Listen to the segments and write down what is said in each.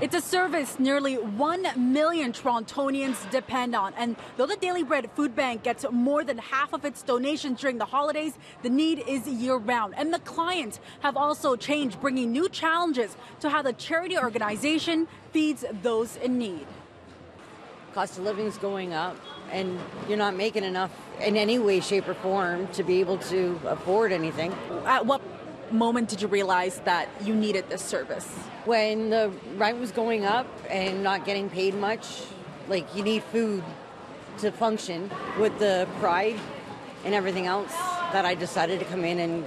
It's a service nearly 1 million Torontonians depend on. And though the Daily Bread Food Bank gets more than half of its donations during the holidays, the need is year-round. And the clients have also changed, bringing new challenges to how the charity organization feeds those in need. Cost of living is going up, and you're not making enough in any way, shape, or form to be able to afford anything. At what moment did you realize that you needed this service? When the rent was going up and not getting paid much, like you need food to function. With the pride and everything else, that I decided to come in and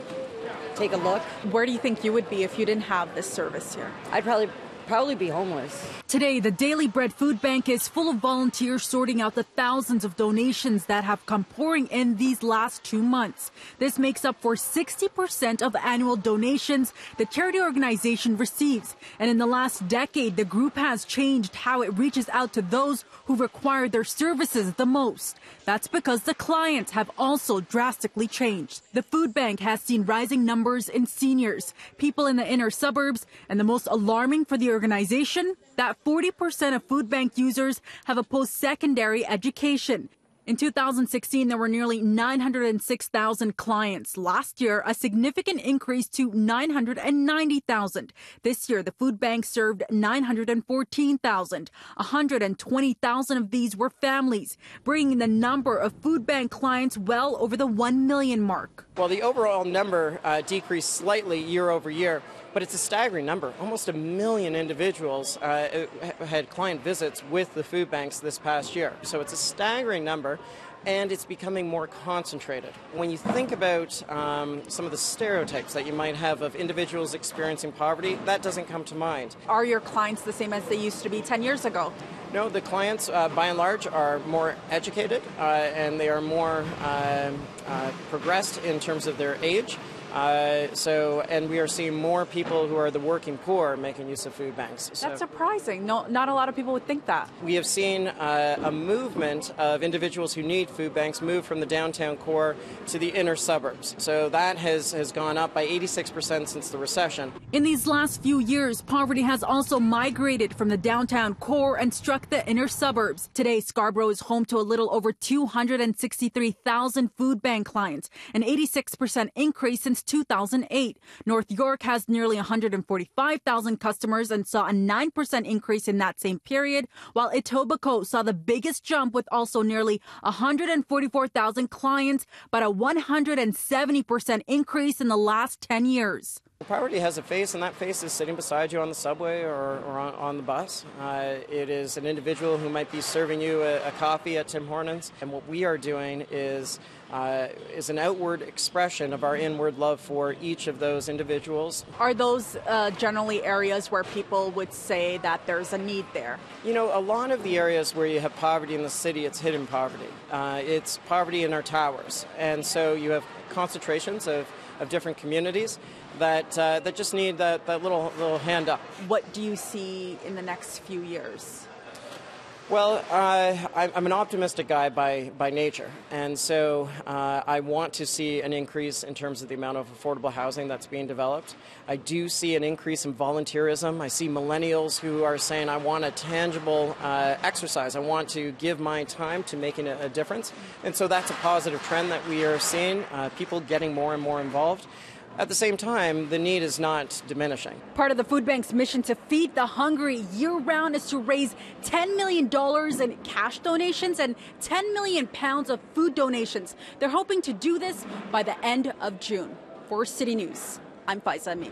take a look. Where do you think you would be if you didn't have this service here? I'd probably be homeless. Today, the Daily Bread Food Bank is full of volunteers sorting out the thousands of donations that have come pouring in these last 2 months. This makes up for 60% of annual donations the charity organization receives. And in the last decade, the group has changed how it reaches out to those who require their services the most. That's because the clients have also drastically changed. The food bank has seen rising numbers in seniors, people in the inner suburbs, and the most alarming for the organization, that 40% of food bank users have a post-secondary education. In 2016, there were nearly 906,000 clients. Last year, a significant increase to 990,000. This year, the food bank served 914,000. 120,000 of these were families, bringing the number of food bank clients well over the 1 million mark. Well, the overall number decreased slightly year over year, but it's a staggering number. Almost 1 million individuals had client visits with the food banks this past year. So it's a staggering number, and it's becoming more concentrated. When you think about some of the stereotypes that you might have of individuals experiencing poverty, that doesn't come to mind. Are your clients the same as they used to be 10 years ago? No, the clients, by and large, are more educated, and they are more progressed in terms of their age. And we are seeing more people who are the working poor making use of food banks. That's surprising. No, not a lot of people would think that. We have seen a movement of individuals who need food banks move from the downtown core to the inner suburbs. So that has gone up by 86% since the recession. In these last few years, poverty has also migrated from the downtown core and struck the inner suburbs. Today, Scarborough is home to a little over 263,000 food bank clients, an 86% increase since 2008. North York has nearly 145,000 customers and saw a 9% increase in that same period, while Etobicoke saw the biggest jump with also nearly 144,000 clients, but a 170% increase in the last 10 years. Poverty has a face, and that face is sitting beside you on the subway or on the bus. It is an individual who might be serving you a coffee at Tim Hortons. And what we are doing is an outward expression of our inward love for each of those individuals. Are those generally areas where people would say that there's a need there? You know, a lot of the areas where you have poverty in the city, it's hidden poverty. It's poverty in our towers. And so you have concentrations of different communities that just need that little hand up. What do you see in the next few years? Well, I'm an optimistic guy by nature, and so I want to see an increase in terms of the amount of affordable housing that's being developed. I do see an increase in volunteerism. I see millennials who are saying, I want a tangible exercise. I want to give my time to making a difference. And so that's a positive trend that we are seeing, people getting more and more involved. At the same time, the need is not diminishing. Part of the food bank's mission to feed the hungry year-round is to raise $10 million in cash donations and 10 million pounds of food donations. They're hoping to do this by the end of June. For City News, I'm Faiza Amin.